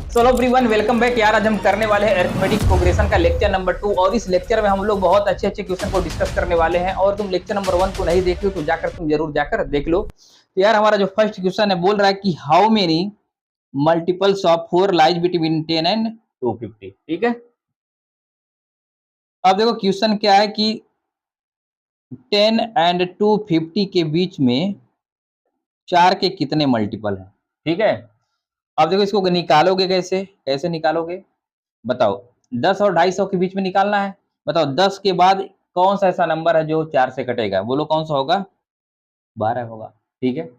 चलो everyone, welcome back यार। आज हम करने वाले हैं अरिथमेटिक प्रोग्रेशन का लेक्चर नंबर 2 और इस लेक्चर में हम लोग बहुत अच्छे अच्छे क्वेश्चन को डिस्कस करने वाले हैं। और तुम लेक्चर नंबर 1 को नहीं देखे हो तो जाकर तुम जरूर जाकर देख लो। तो यार हमारा जो फर्स्ट क्वेश्चन है बोल रहा है कि how many multiples of 4 lies between 10 and 250। ठीक है, अब देखो क्वेश्चन क्या है कि 10 एंड 250 के बीच में 4 के कितने मल्टीपल हैं। ठीक है, अब देखो इसको निकालोगे कैसे, कैसे निकालोगे बताओ। 10 और 250 के बीच में निकालना है। बताओ 10 के बाद कौन सा ऐसा नंबर है जो 4 से कटेगा, बोलो कौन सा होगा। 12 होगा। ठीक है,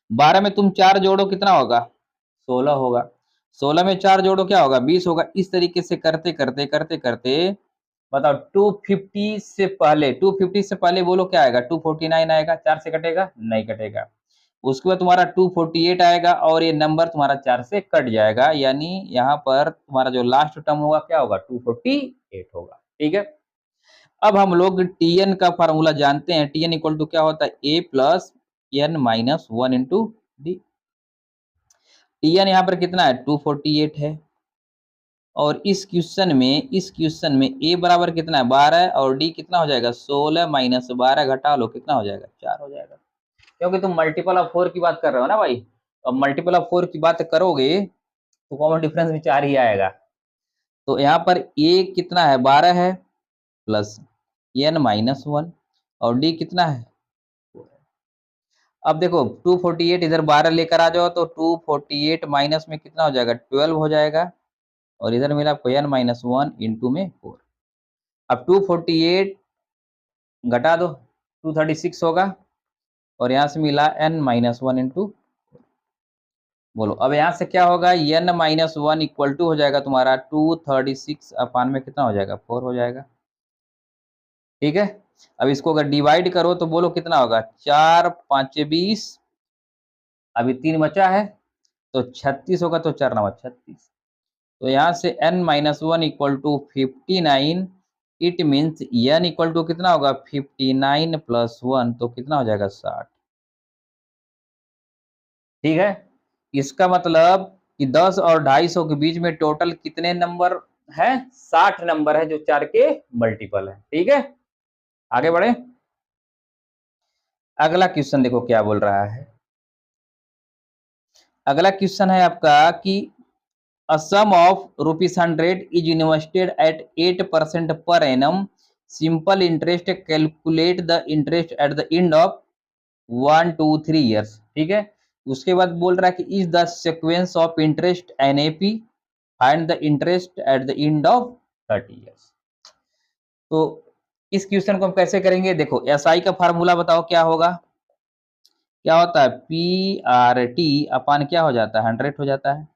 12 में तुम 4 जोड़ो कितना होगा, 16 होगा। 16 में 4 जोड़ो क्या होगा, 20 होगा। इस तरीके से करते करते करते करते बताओ 250 से पहले बोलो क्या आएगा, 249 आएगा। 4 से कटेगा, नहीं कटेगा। उसके बाद तुम्हारा 248 आएगा और ये नंबर तुम्हारा 4 से कट जाएगा, यानी यहाँ पर तुम्हारा जो लास्ट टर्म होगा क्या होगा, 248 होगा। ठीक है, अब हम लोग टीएन का फार्मूला जानते हैं। टीएन इक्वल टू क्या होता है, a plus n minus 1 into d. T n यहाँ पर कितना है, 248 है। और इस क्वेश्चन में ए बराबर कितना है, 12, और डी कितना हो जाएगा, 16 माइनस 12 घटा लो कितना हो जाएगा, 4 हो जाएगा। क्योंकि तुम मल्टीपल ऑफ 4 की बात कर रहे हो ना भाई। अब मल्टीपल ऑफ 4 की बात करोगे तो कॉमन डिफरेंस में 4 ही आएगा। तो यहाँ पर ए कितना है, 12 है, प्लस एन माइनस 1, और डी कितना है। अब देखो 248 इधर 12 लेकर आ जाओ तो 248 माइनस में कितना हो जाएगा, 12 हो जाएगा। और इधर मिला आपको एन माइनस 1 इंटू में 4। अब 248 घटा दो, 236 होगा। और यहाँ से मिला एन माइनस 1 इंटू। बोलो अब यहाँ से क्या होगा, एन माइनस 1 इक्वल टू हो जाएगा तुम्हारा 236 अपान में कितना हो जाएगा, 4 हो जाएगा। ठीक है, अब इसको अगर डिवाइड करो तो बोलो कितना होगा, 4 5 20। अभी 3 बचा है तो 36 होगा, तो 4 9 36। तो यहाँ से n minus 1 equal to 59। It means n equal to कितना होगा, 59 प्लस 1, तो कितना हो जाएगा, 60। ठीक है, इसका मतलब कि 10 और 250 के बीच में टोटल कितने नंबर है, 60 नंबर है जो 4 के मल्टीपल है। ठीक है, आगे बढ़े। अगला क्वेश्चन देखो क्या बोल रहा है। अगला क्वेश्चन है आपका कि a sum of ₹100 is invested at 8% per annum. Simple interest, calculate the interest at the end of 1 2 3 years। ठीक है, उसके बाद बोल रहा है कि is the sequence of interest NAP, find the interest at the end of 30 years। तो इस क्वेश्चन को हम कैसे करेंगे, देखो एसआई का फार्मूला बताओ क्या होगा। क्या होता है, पी आर टी अपान क्या हो जाता है, 100 हो जाता है।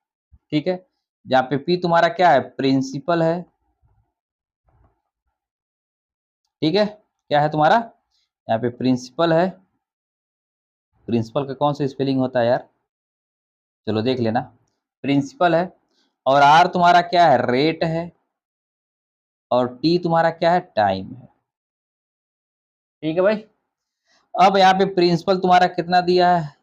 ठीक है, जहाँ पे पी तुम्हारा क्या है, प्रिंसिपल है। ठीक है, क्या है तुम्हारा, यहाँ पे प्रिंसिपल है। प्रिंसिपल का कौन सा स्पेलिंग होता है यार, चलो देख लेना। प्रिंसिपल है, और आर तुम्हारा क्या है, रेट है, और टी तुम्हारा क्या है, टाइम है। ठीक है भाई, अब यहाँ पे प्रिंसिपल तुम्हारा कितना दिया है,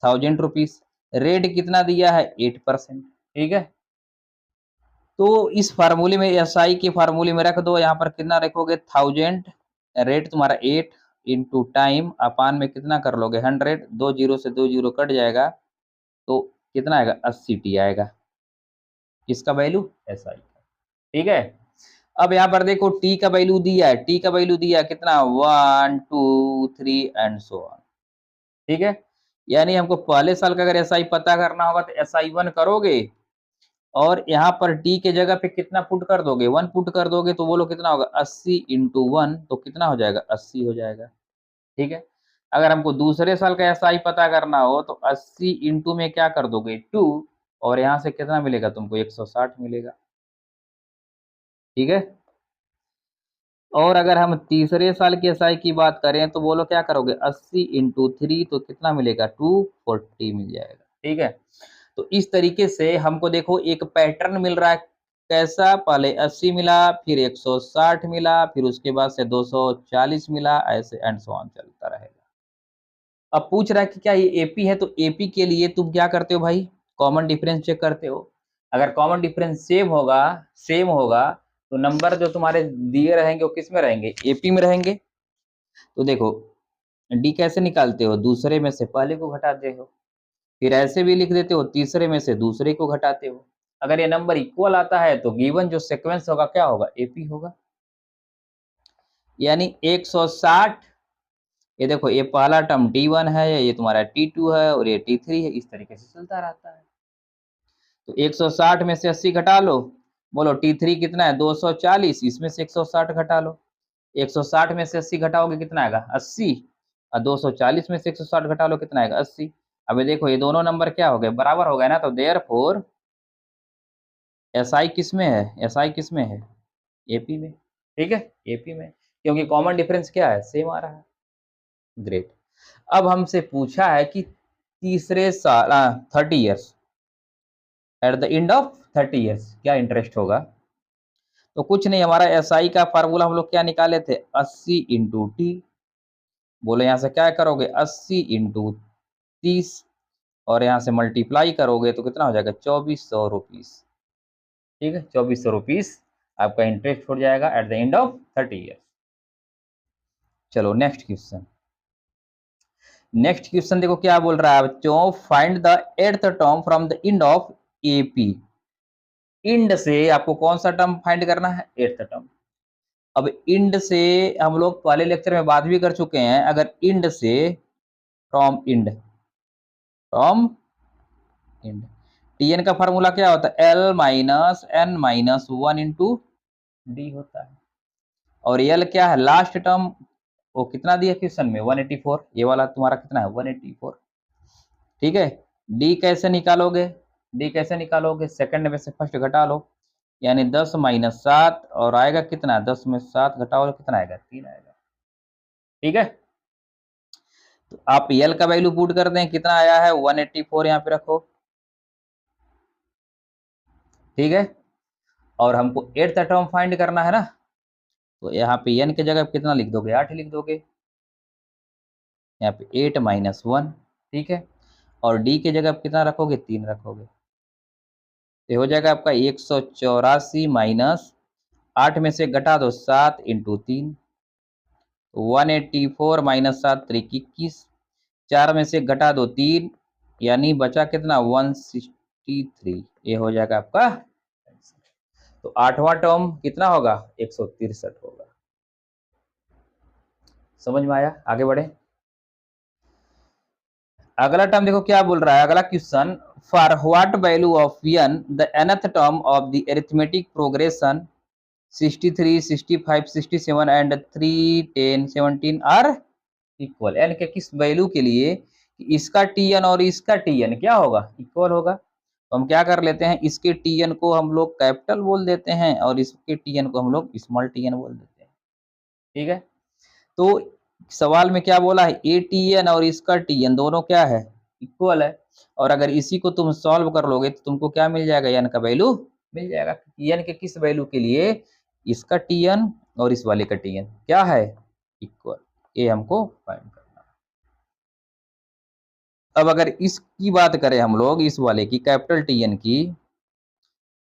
₹1000। रेट कितना दिया है, 8%। ठीक है, तो इस फार्मूले में एसआई के फार्मूले में रख दो, यहाँ पर कितना रखोगे, 1000। रेट तुम्हारा 8 इंटू टाइम अपान में कितना कर लोगे, 100। 2 जीरो से 2 जीरो कट जाएगा तो कितना आएगा, 80 टी आएगा। किसका वैल्यू, एसआई का। ठीक है, अब यहाँ पर देखो टी का वैल्यू दिया है, टी का वैल्यू दिया कितना, 1 2 3 एंड सो ऑन। ठीक है, यानी हमको पहले साल का अगर एसआई पता करना होगा तो एसआई 1 करोगे, और यहाँ पर टी के जगह पे कितना पुट कर दोगे, 1 पुट कर दोगे, तो बोलो कितना होगा, 80 इंटू 1, तो कितना हो जाएगा, 80 हो जाएगा। ठीक है, अगर हमको दूसरे साल का एसआई पता करना हो तो 80 इंटू में क्या कर दोगे, 2, और यहाँ से कितना मिलेगा तुमको, 160 मिलेगा। ठीक है, और अगर हम तीसरे साल की एसआई की बात करें तो बोलो क्या करोगे, 80 इंटू 3, तो कितना मिलेगा, 240 मिल जाएगा। ठीक है, तो इस तरीके से हमको देखो एक पैटर्न मिल रहा है। कैसा, पहले 80 मिला, फिर 160 मिला, फिर उसके बाद से 240 मिला, ऐसे एंड सो ऑन चलता रहेगा। अब पूछ रहा है कि क्या ये एपी है, तो एपी के लिए तुम क्या करते हो भाई, कॉमन डिफरेंस चेक करते हो। अगर कॉमन डिफरेंस सेम होगा तो नंबर जो तुम्हारे दिए रहेंगे वो किस में रहेंगे, एपी में रहेंगे। तो देखो डी कैसे निकालते हो, दूसरे में से पहले को घटाते हो, फिर ऐसे भी लिख देते हो तीसरे में से दूसरे को घटाते हो। अगर ये नंबर इक्वल आता है तो गिवन जो सीक्वेंस होगा क्या होगा, एपी होगा। यानी 160, ये देखो ये पहला टर्म T1 है, ये तुम्हारा T2 है और ये T3 है, इस तरीके से चलता रहता है। तो 160 में से 80 घटा लो, बोलो T3 कितना है 240, इसमें से 160 घटा लो। 160 में से 80 घटाओगे कितना आएगा 80, और 240 में से 160 घटा लो कितना आएगा 80। अब देखो ये दोनों नंबर क्या हो गए, बराबर हो गए ना, तो देयरफॉर एसआई किस में है, एसआई किस में है, एपी में। ठीक है, एपी में, क्योंकि कॉमन डिफरेंस क्या है, सेम आ रहा है। ग्रेट। अब हमसे पूछा है कि तीसरे साल 30 years, eight the end of 30 years क्या इंटरेस्ट होगा। तो कुछ नहीं, हमारा एसआई का फार्मूला हम लोग क्या निकाले थे, 80 इंटू टी। बोले यहाँ से क्या करोगे 80 इंटू 30 और यहाँ से मल्टीप्लाई करोगे तो कितना हो जाएगा 2400 रुपीज। ठीक है, 2400 रुपीज आपका इंटरेस्ट हो जाएगा at the end of 30 years. चलो नेक्स्ट क्वेश्चन। नेक्स्ट क्वेश्चन देखो क्या बोल रहा है बच्चों, find the eighth term from the end of AP. End से आपको कौन सा टर्म फाइंड करना है, एट्थ टर्म। अब इंड से हम लोग पहले लेक्चर में बात भी कर चुके हैं, अगर इंड से फ्रॉम इंड टीएन का फार्मूला क्या होता है, l minus n minus 1 into d होता है। और एल क्या है लास्ट टर्म, वो कितना दिया क्वेश्चन में 184, ये वाला तुम्हारा कितना है 184। ठीक है, डी कैसे निकालोगे, डी कैसे निकालोगे, सेकंड में से फर्स्ट घटा लो, यानी 10 माइनस 7 और आएगा कितना, 10 में 7 घटाओ कितना आएगा 3 आएगा। ठीक है, तो आप एल का वैल्यू पुट कर दें, कितना आया है 184, यहाँ पे रखो। ठीक है, और हमको एट्थ टर्म फाइंड करना है ना, तो यहाँ पे एन की जगह कितना लिख दोगे 8 लिख दोगे, यहाँ पे 8 माइनस 1। ठीक है, और डी की जगह कितना रखोगे 3 रखोगे, तो हो जाएगा आपका 184 माइनस 8 में से घटा दो 7 इंटू 3, 184 माइनस 7 त्रिक 21, 4 में से घटा दो 3, यानी बचा कितना 163, ये हो जाएगा आपका। तो आठवां टर्म कितना होगा 163 होगा। समझ में आया, आगे बढ़े। अगला टर्म देखो क्या बोल रहा है, अगला question, for what value of n the nth term of the arithmetic progression 63, 65, 67 and 3, 10, 17 are equal. n के किस वैल्यू के लिए इसका tn और इसका tn क्या होगा, इक्वल होगा। तो हम क्या कर लेते हैं, इसके tn को हम लोग कैपिटल बोल देते हैं और इसके tn को हम लोग स्मॉल tn बोल देते हैं। ठीक है, तो सवाल में क्या बोला है, ए टी एन और इसका टी एन दोनों क्या है, इक्वल है। और अगर इसी को तुम सॉल्व कर लोगे तो तुमको क्या मिल जाएगा, एन का वैल्यू मिल जाएगा। एन के किस वैल्यू के लिए, इसका टी एन और इस वाले का टी एन क्या है, इक्वल। ये हमको फाइंड करना है। अब अगर इसकी बात करें हम लोग, इस वाले की कैपिटल टी एन की,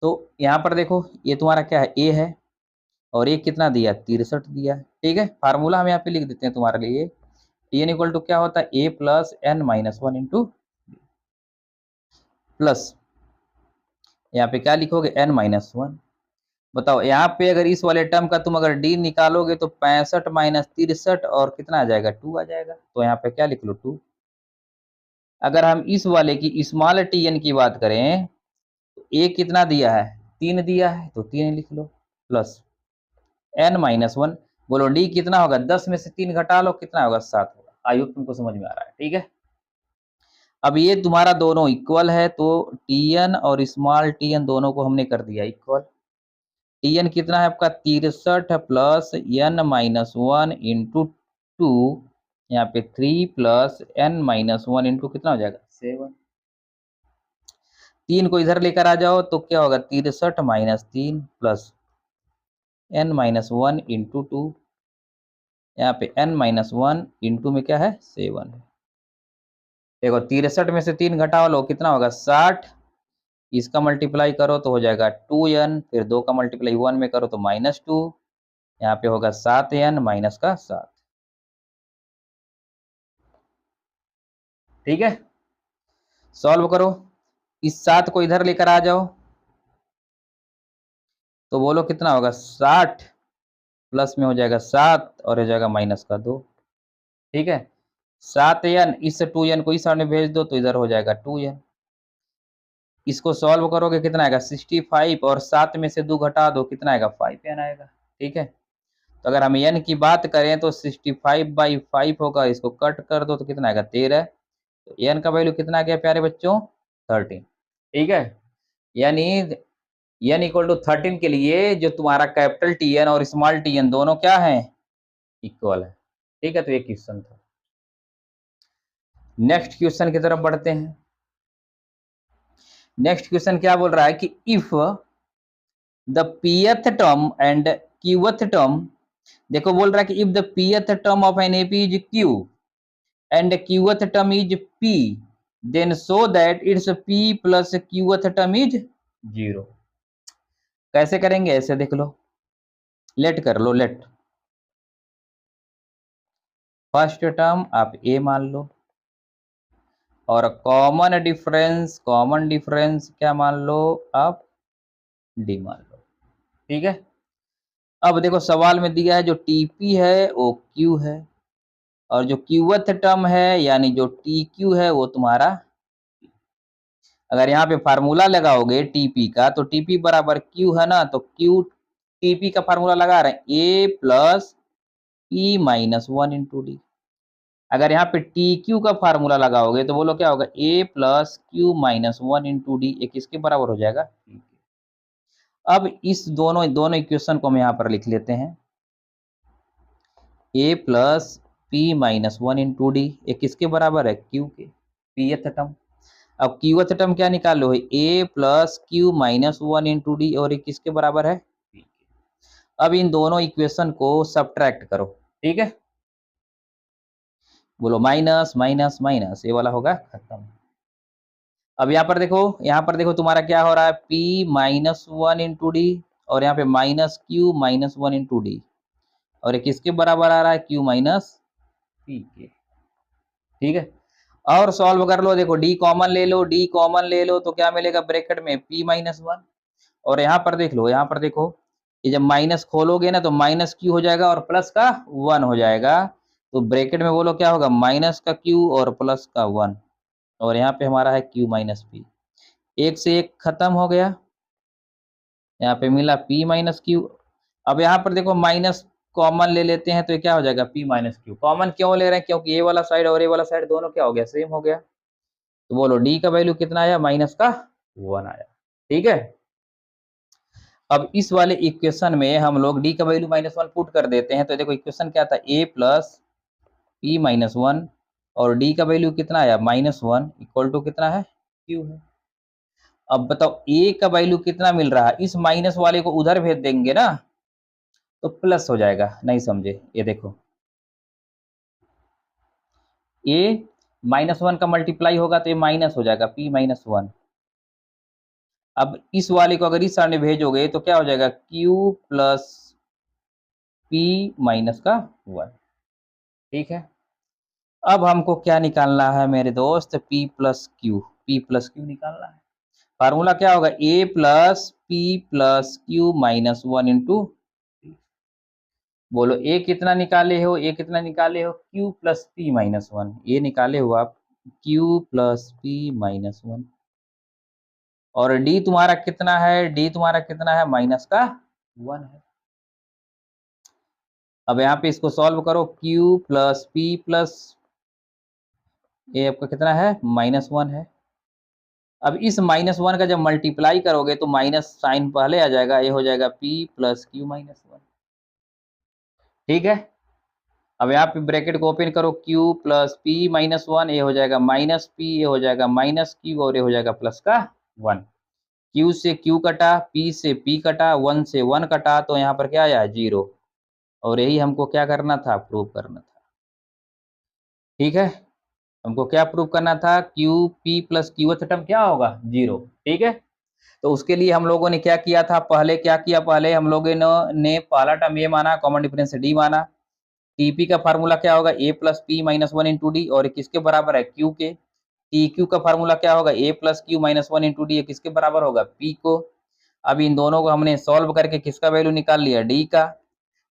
तो यहाँ पर देखो ये तुम्हारा क्या है, ए है, और ये कितना दिया 63 दिया है। ठीक है, फार्मूला हम यहाँ पे लिख देते हैं तुम्हारे लिए, टी एन इक्वल टू क्या होता है, a plus n minus 1 into plus, यहाँ पे क्या लिखोगे एन माइनस 1। बताओ यहाँ पे अगर इस वाले टर्म का तुम अगर डी निकालोगे तो 65 माइनस 63 और कितना आ जाएगा 2 आ जाएगा, तो यहाँ पे क्या लिख लो 2। अगर हम इस वाले की स्मॉल टी एन की बात करें तो ए कितना दिया है 3 दिया है, तो 3 लिख लो प्लस एन माइनस 1। बोलो डी कितना होगा, 10 में से 3 घटा लो कितना होगा 7 होगा। आई होप तुमको समझ में आ रहा है। ठीक है, अब ये तुम्हारा दोनों इक्वल है, तो टी एन और स्मॉल टी एन दोनों को हमने कर दिया इक्वल। टी एन कितना है आपका 63 प्लस एन माइनस 1 इंटू 2, यहाँ पे 3 प्लस एन माइनस 1 इंटू कितना हो जाएगा 7। 3 को इधर लेकर आ जाओ तो क्या होगा 63 minus 3 plus n minus 1 into 2, यहाँ पे एन माइनस 1 इंटू में क्या है 7 है। देखो 63 में से 3 घटाओ लो कितना होगा 60, इसका मल्टीप्लाई करो तो हो जाएगा 2n, फिर 2 का मल्टीप्लाई 1 में करो तो -2, यहाँ पे होगा 7n माइनस का 7। ठीक है, सॉल्व करो, इस 7 को इधर लेकर आ जाओ तो बोलो कितना होगा, 60 प्लस में हो जाएगा 7 और हो जाएगा माइनस का 2। ठीक है, 7n, इस 2n को इस साइड में भेज दो तो इधर हो जाएगा 2n। इसको सॉल्व करोगे कितना आएगा 65, और 7 में से 2 घटा दो कितना आएगा 5n आएगा। ठीक है, तो अगर हम n की बात करें तो 65/5 होगा, इसको कट कर दो तो कितना आएगा 13। तो n का वैल्यू कितना आ गया प्यारे बच्चों, 13। ठीक है, यानी n इक्वल टू 13 के लिए जो तुम्हारा कैपिटल Tn और स्मॉल tn दोनों क्या है, इक्वल है। ठीक है, तो ये क्वेश्चन था। नेक्स्ट क्वेश्चन की तरफ बढ़ते हैं। नेक्स्ट क्वेश्चन क्या बोल रहा है कि if the pth term and qth term, देखो बोल रहा है कि if the pth term of an AP is q and qth term is p, then so that its p plus qth term is 0। कैसे करेंगे, ऐसे देख लो, लेट कर लो, लेट फर्स्ट टर्म आप a मान लो और कॉमन डिफरेंस क्या मान लो आप, d मान लो। ठीक है, अब देखो सवाल में दिया है जो TP है वो Q है, और जो qth टर्म है यानी जो TQ है वो तुम्हारा, अगर यहाँ पे फार्मूला लगाओगे TP का तो TP बराबर Q है ना, तो Q TP का फार्मूला लगा रहे हैं A plus P minus 1 into D. अगर यहाँ पे TQ का फार्मूला लगाओगे तो बोलो क्या होगा, A plus Q minus 1 into D, ये किसके बराबर हो जाएगा, अब इस दोनों इक्वेशन को हम यहाँ पर लिख लेते हैं, A plus P minus 1 into D, ये किसके बराबर है, Q के, Pth टर्म। अब qth टर्म क्या निकालो है, a plus q minus 1 into d, और ये किसके बराबर है, p। अब इन दोनों इक्वेशन को सब्ट्रैक्ट करो। ठीक है, बोलो माइनस माइनस माइनस, ये वाला होगा खत्म। अब यहाँ पर देखो तुम्हारा क्या हो रहा है, p माइनस 1 इंटू डी, और यहाँ पे minus Q minus 1 into d, और ये किसके बराबर आ रहा है, q माइनस p के। ठीक है, और सॉल्व कर लो, देखो d कॉमन ले लो, d कॉमन ले लो तो क्या मिलेगा ब्रैकेट में p माइनस 1, और यहाँ पर देख लो, यहाँ पर देखो ये जब माइनस खोलोगे ना तो माइनस क्यू हो जाएगा और प्लस का 1 हो जाएगा, तो ब्रैकेट में बोलो क्या होगा, माइनस का क्यू और प्लस का 1, और यहाँ पे हमारा है क्यू माइनस पी, एक से एक खत्म हो गया, यहाँ पे मिला p माइनस क्यू। अब यहाँ पर देखो माइनस कॉमन ले लेते हैं तो ये क्या हो जाएगा, p माइनस क्यू। कॉमन क्यों ले रहे हैं, क्योंकि ये वाला साइड और ये वाला साइड दोनों क्या हो गया, सेम हो गया, तो बोलो d का वैल्यू कितना आया, माइनस का 1 आया। ठीक है, अब इस वाले इक्वेशन में हम लोग d का वैल्यू -1 पुट कर देते हैं, तो देखो इक्वेशन क्या था, a प्लस p माइनस 1, और d का वैल्यू कितना आया, -1 इक्वल टू कितना है, q है। अब बताओ a का वैल्यू कितना मिल रहा है, इस माइनस वाले को उधर भेज देंगे ना तो प्लस हो जाएगा, नहीं समझे, ये देखो a -1 का मल्टीप्लाई होगा तो ये माइनस हो जाएगा, p माइनस 1। अब इस वाले को अगर इस सामने भेजोगे तो क्या हो जाएगा, q प्लस p माइनस का 1। ठीक है, अब हमको क्या निकालना है मेरे दोस्त, p प्लस क्यू निकालना है। फार्मूला क्या होगा, a plus p plus q minus 1 into, बोलो a कितना निकाले हो, q प्लस p माइनस 1, ये निकाले हो आप q प्लस p माइनस 1, और d तुम्हारा कितना है, माइनस का 1 है। अब यहाँ पे इसको सॉल्व करो, q प्लस p प्लस, ये आपका कितना है, -1 है। अब इस -1 का जब मल्टीप्लाई करोगे तो माइनस साइन पहले आ जाएगा, ये हो जाएगा p प्लस क्यू माइनस 1। ठीक है, अब यहाँ पे ब्रैकेट को ओपन करो, q प्लस p माइनस 1, ये हो जाएगा माइनस p, ये हो जाएगा माइनस q, और ये हो जाएगा प्लस का 1। q से q कटा, p से p कटा, 1 से 1 कटा, तो यहाँ पर क्या आया, 0, और यही हमको क्या करना था, प्रूव करना था। ठीक है, हमको क्या प्रूव करना था, q p प्लस क्यूथ टर्म क्या होगा, 0। ठीक है, तो उसके लिए हम लोगों ने क्या किया था, पहले हम लोगों ने पहला टर्म ए माना, कॉमन डिफरेंस डी माना। टीपी का फार्मूला क्या होगा, a plus p minus one into d, और किसके बराबर है, क्यू के। टी क्यू का फार्मूला क्या होगा, a plus q minus one into d, किसके बराबर होगा, पी को। अब इन दोनों को हमने सॉल्व करके किसका वैल्यू निकाल लिया, डी का।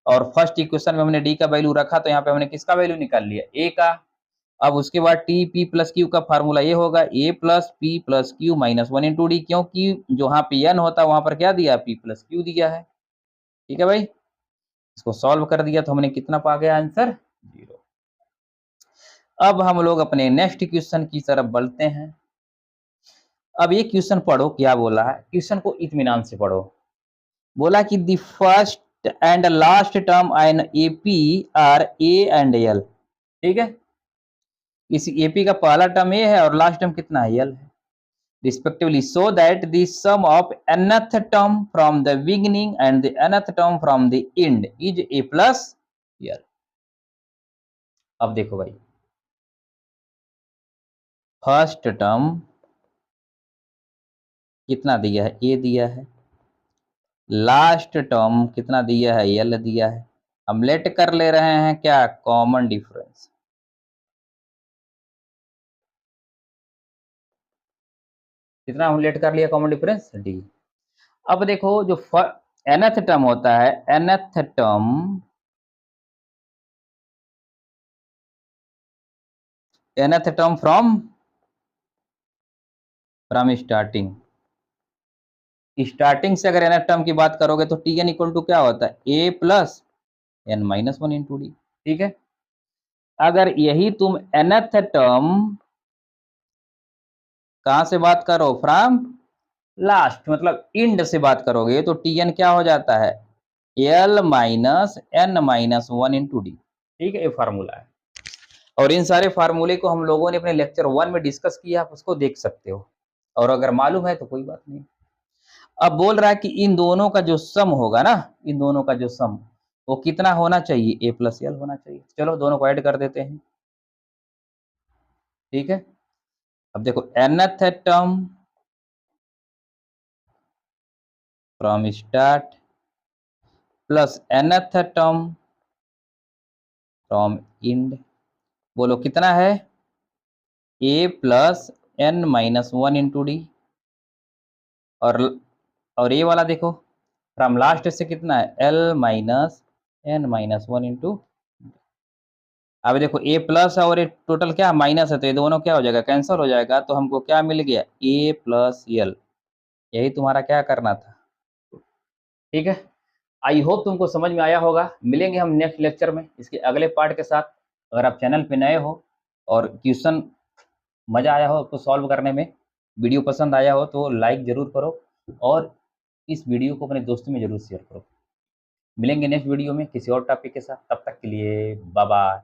और फर्स्ट इक्वेशन में हमने डी का वैल्यू रखा, तो यहाँ पे हमने किसका वैल्यू निकाल लिया, ए का। अब उसके बाद टी पी प्लस क्यू का फार्मूला ये होगा, a plus p plus q minus one into d, क्योंकि जहाँ पे एन होता है वहां पर क्या दिया, पी प्लस क्यू दिया है। ठीक है भाई, इसको सॉल्व कर दिया तो हमने कितना पा गया आंसर, 0। अब हम लोग अपने नेक्स्ट क्वेश्चन की तरफ बढ़ते हैं। अब ये क्वेश्चन पढ़ो, क्या बोला है, क्वेश्चन को इत्मीनान से पढ़ो। बोला कि the first and last term in AP are a and l. ठीक है, इस एपी का पहला टर्म ए है और लास्ट टर्म कितना है, एल है respectively, so that the sum of nth term from the beginning and the nth term from the end is a plus l. अब देखो भाई, फर्स्ट टर्म कितना दिया है, ए दिया है, लास्ट टर्म कितना दिया है, एल दिया है। हम लेट कर ले रहे हैं क्या, कॉमन डिफरेंस। कितना हम लेट कर लिया, कॉमन डिफरेंस डी। अब देखो जो nth टर्म होता है, nth टर्म फ्रॉम स्टार्टिंग से अगर nth टर्म की बात करोगे तो टी एन इक्वल टू क्या होता है, a plus n minus one into d. ठीक है, अगर यही तुम nth टर्म कहां से बात करो, फ्रॉम लास्ट मतलब इंड से बात करोगे तो टी एन क्या हो जाता है, l minus n minus one into d. ठीक है, ये फार्मूला है, और इन सारे फार्मूले को हम लोगों ने अपने लेक्चर 1 में डिस्कस किया, आप उसको देख सकते हो, और अगर मालूम है तो कोई बात नहीं। अब बोल रहा है कि इन दोनों का जो सम होगा ना, इन दोनों का जो सम वो कितना होना चाहिए, ए प्लस एल होना चाहिए। चलो दोनों को ऐड कर देते हैं। ठीक है, अब देखो nth term from start plus nth term from end, बोलो कितना है, a plus n minus one into d, और ये वाला देखो फ्रॉम लास्ट से कितना है, l minus n minus one into. अब देखो ए प्लस है और ये टोटल क्या माइनस है, तो ये दोनों क्या हो जाएगा, कैंसिल हो जाएगा, तो हमको क्या मिल गया, ए प्लस एल। यही तुम्हारा क्या करना था। ठीक है, आई होप तुमको समझ में आया होगा। मिलेंगे हम नेक्स्ट लेक्चर में इसके अगले पार्ट के साथ। अगर आप चैनल पे नए हो और क्वेश्चन मज़ा आया हो तो सॉल्व करने में, वीडियो पसंद आया हो तो लाइक ज़रूर करो, और इस वीडियो को अपने दोस्तों में ज़रूर शेयर करो। मिलेंगे नेक्स्ट वीडियो में किसी और टॉपिक के साथ, तब तक के लिए बाय बाय।